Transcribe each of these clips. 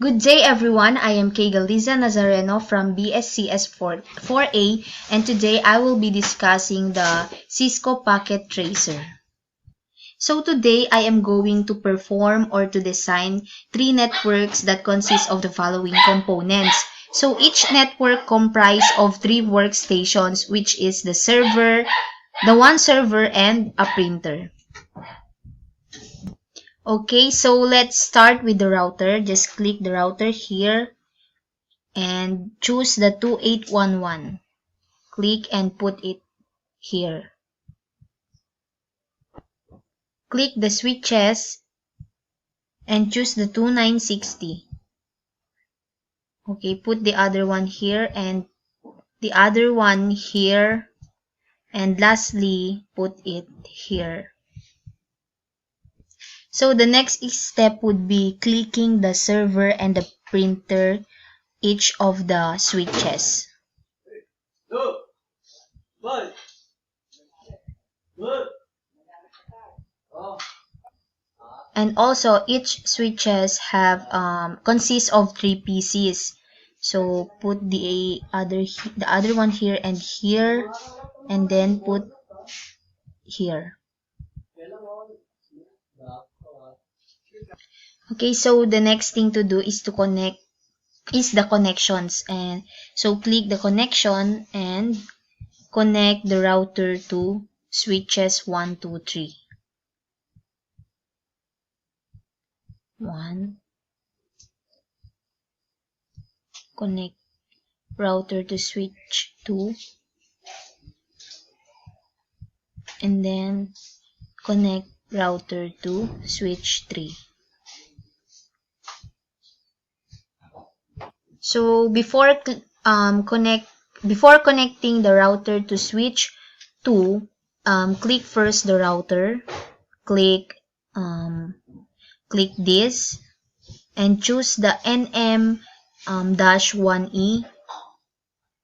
Good day everyone, I am Kay Galiza Nazareno from BSCS 4A and today I will be discussing the Cisco Packet Tracer. So today I am going to perform or to design three networks that consist of the following components. So each network comprises of three workstations, which is the server, the one server, and a printer. Okay, so let's start with the router. Just click the router here and choose the 2811. Click and put it here. Click the switches and choose the 2960. Okay, put the other one here and the other one here, and lastly put it here. So the next step would be clicking the server and the printer, each of the switches. And also each switches have consists of three PCs. So put the other one here and here, and then put here. Okay, so the next thing to do is to connect the connections, and so click the connection and connect the router to switches 1, 2, 3. 1, connect router to switch 2, and then connect router to switch 3. So before connecting the router to switch 2, click first the router, click this and choose the NM-1E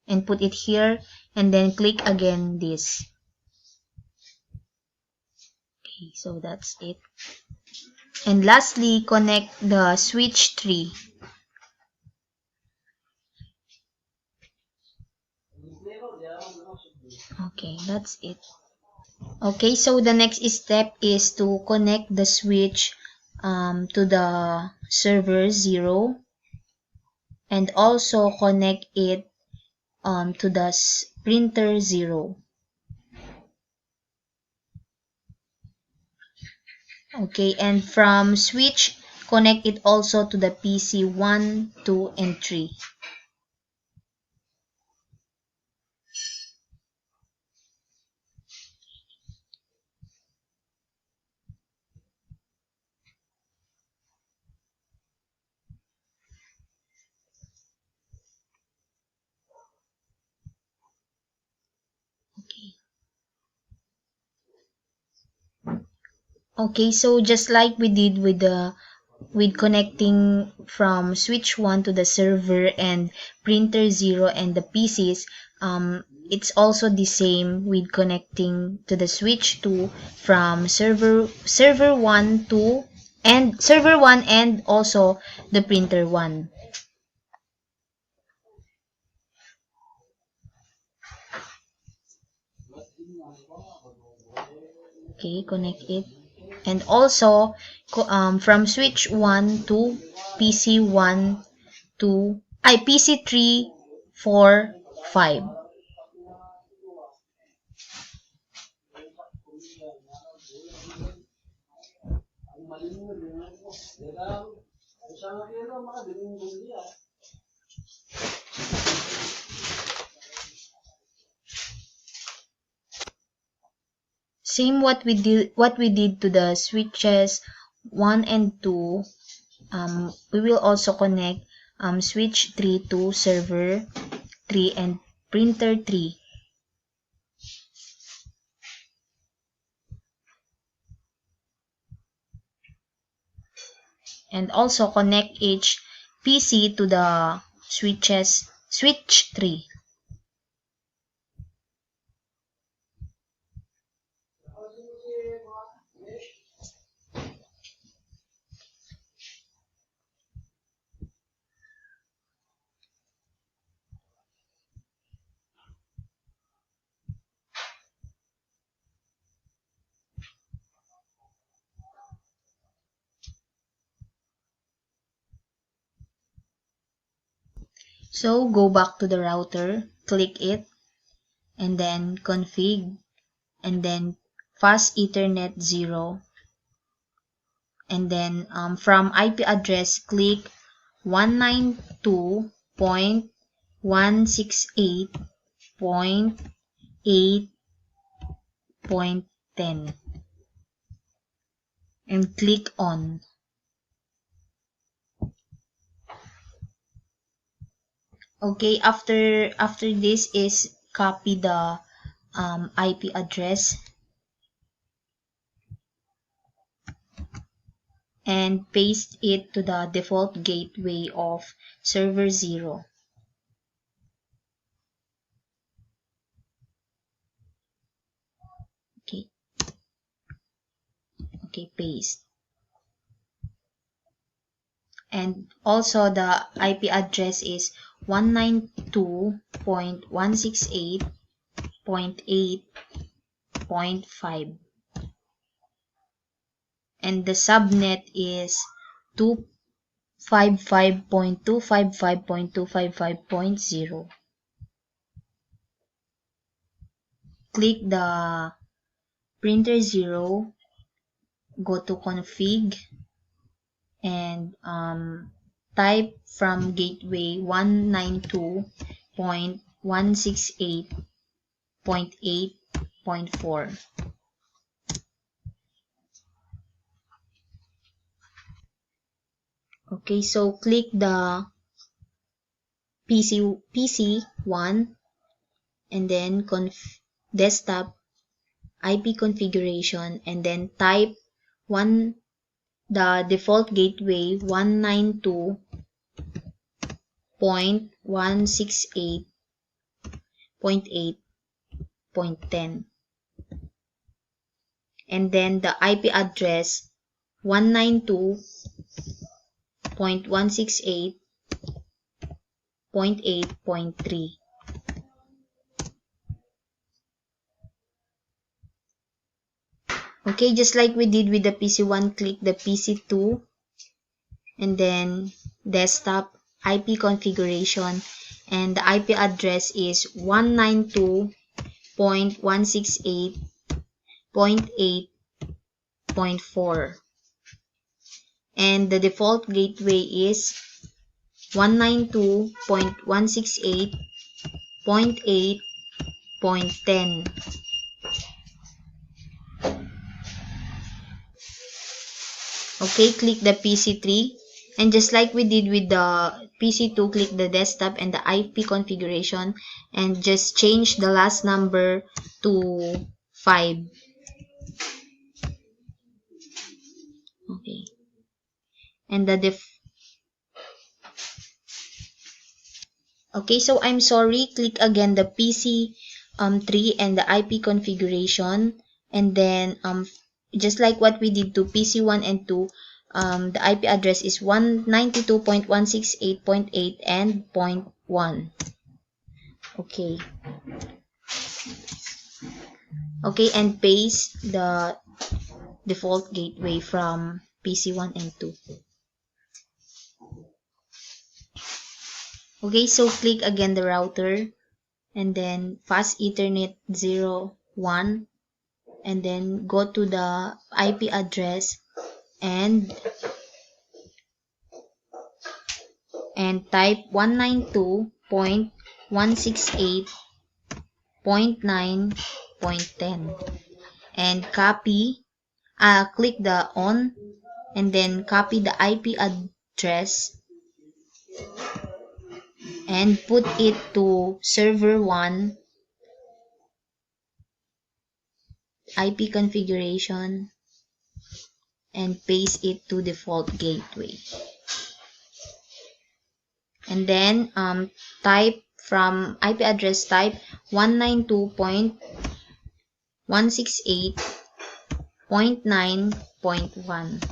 and put it here, and then click again this. Okay, so that's it. And lastly, connect the switch 3. Okay, that's it. Okay, so the next step is to connect the switch to the server 0, and also connect it to the printer 0. Okay, and from switch, connect it also to the PC 1, 2, and 3. Okay. Okay, so just like we did with connecting from switch 1 to the server and printer 0 and the PCs, it's also the same with connecting to the switch 2 from server 1 to and server 1 and also the printer 1. Okay, connect it. And also from switch 1 to PC 1 to PC 3, 4, 5. Same what we did to the switches 1 and 2. We will also connect switch 3 to server 3 and printer 3. And also connect each PC to the switch 3. So go back to the router, click it, and then config, and then fast Ethernet 0, and then from IP address click 192.168.8.10 and click on. Okay, after this is copy the IP address and paste it to the default gateway of server 0. Okay, paste. And also the IP address is 192.168.8.5 and the subnet is 255.255.255.0. Click the printer 0, go to config, and type from gateway 192.168.8.4. Okay, so click the PC1 and then desktop IP configuration, and then type the default gateway 192.168.8.10 and then the IP address 192.168.8.3. Okay, just like we did with the PC1, click the PC2 and then desktop IP configuration, and the IP address is 192.168.8.4 and the default gateway is 192.168.8.10. Okay, click the PC3 and just like we did with the PC2, click the desktop and the IP configuration and just change the last number to 5. Okay. And okay, so I'm sorry, click again the PC3 and the IP configuration, and then just like what we did to PC1 and 2, the IP address is 192.168.8 and 0.1. Okay. Okay, and paste the default gateway from PC1 and 2. Okay, so click again the router and then fast Ethernet 0, 1 and then go to the IP address and type 192.168.9.10 and copy, click the on and then copy the IP address and put it to server 1 IP configuration and paste it to default gateway. And then type from IP address, type 192.168.9.1.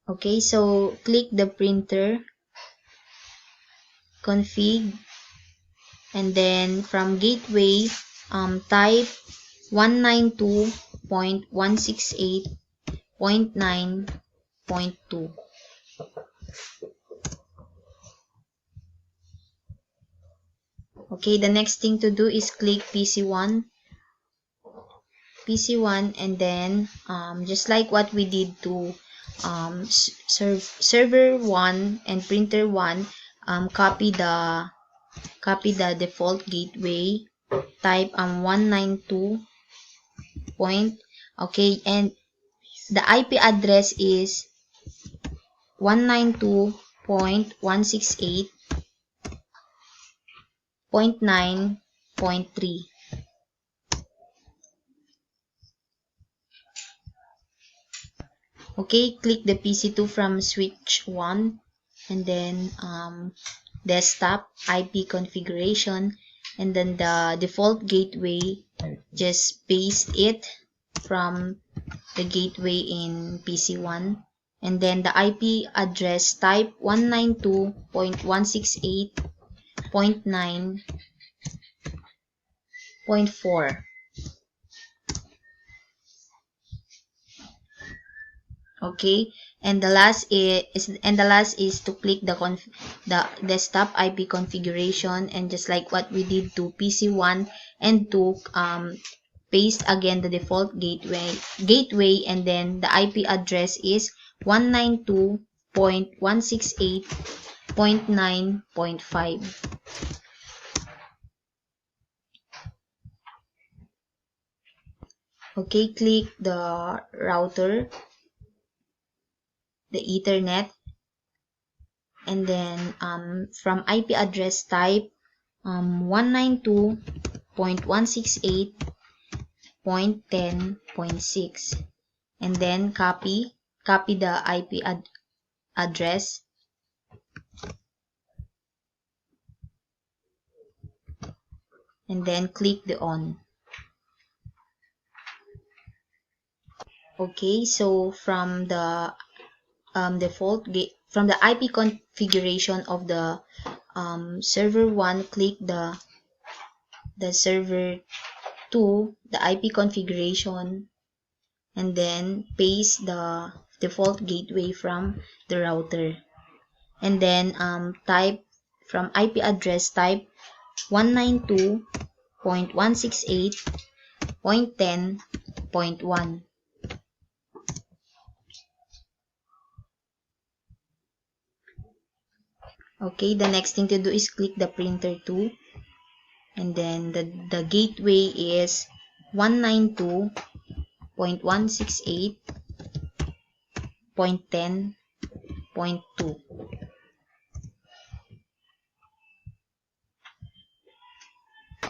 Okay, so click the printer, config, and then from gateway, type 192.168.9 10.2. Okay, the next thing to do is click PC1, and then just like what we did to server 1 and printer 1, copy the default gateway, type 192. Okay, and the IP address is 192.168.9.3. Okay, click the PC2 from switch 1, and then desktop IP configuration, and then the default gateway, just paste it from the gateway in PC1, and then the IP address, type 192.168.9.4. Okay, and the last is to click the desktop IP configuration, and just like what we did to PC1 and 2, paste again the default gateway, and then the IP address is 192.168.9.5. Okay, click the router, the Ethernet, and then from IP address, type 192.168.10.6, and then copy the IP address, and then click the on. Okay, so from the from the IP configuration of the server 1, click the server 2, the IP configuration, and then paste the default gateway from the router, and then type from IP address, type 192.168.10.1. Okay, the next thing to do is click the printer 2, and then the gateway is 192.168.10.2.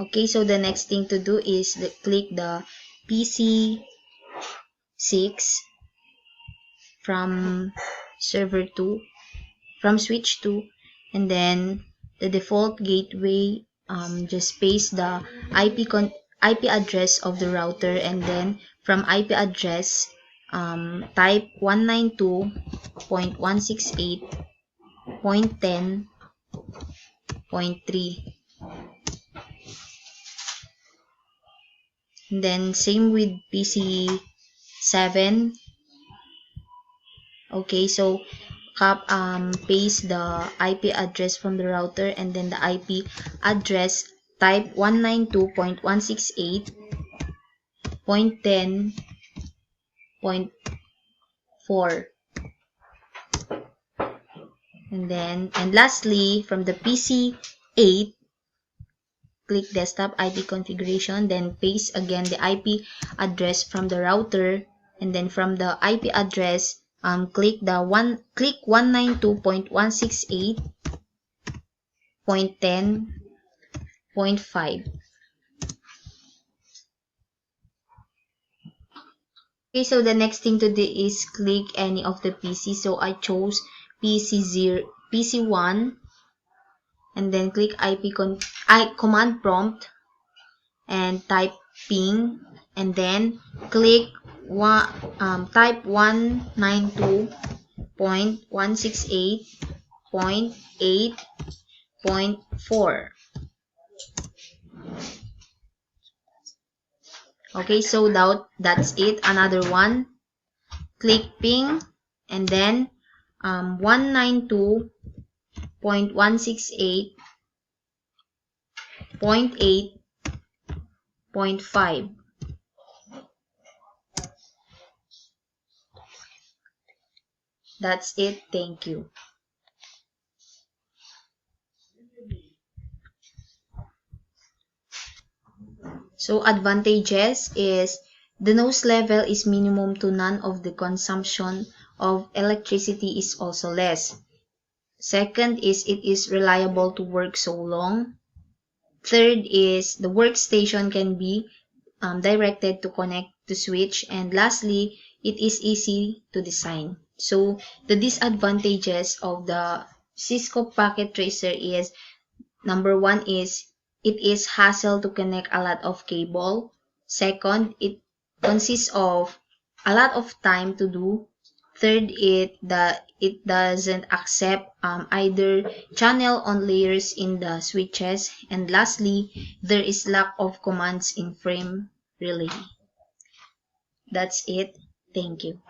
Okay, so the next thing to do is click the PC6 from server 2, from switch 2, and then the default gateway, just paste the IP address of the router, and then from IP address, type 192.168.10.3. And then same with PC7. Okay, so paste the IP address from the router, and then the IP address, type 192.168.10.4. And lastly, from the PC8, click desktop IP configuration, then paste again the IP address from the router, and then from the IP address, click 192.168.10.5. Okay, so the next thing to do is click any of the PC. So I chose PC1, and then click command prompt and type ping, and then click type 192.168.8.4. Okay, so that's it. Another one, click ping, and then 192.168.8.5. That's it. Thank you. So advantages is the noise level is minimum to none of the consumption of electricity is also less. Second is it is reliable to work so long. Third is the workstation can be directed to connect to switch. And lastly, it is easy to design. So the disadvantages of the Cisco Packet Tracer is number one is it is hassle to connect a lot of cable. Second, it consists of a lot of time to do. Third, it doesn't accept either channel on layers in the switches. And lastly, there is lack of commands in frame relay. That's it. Thank you.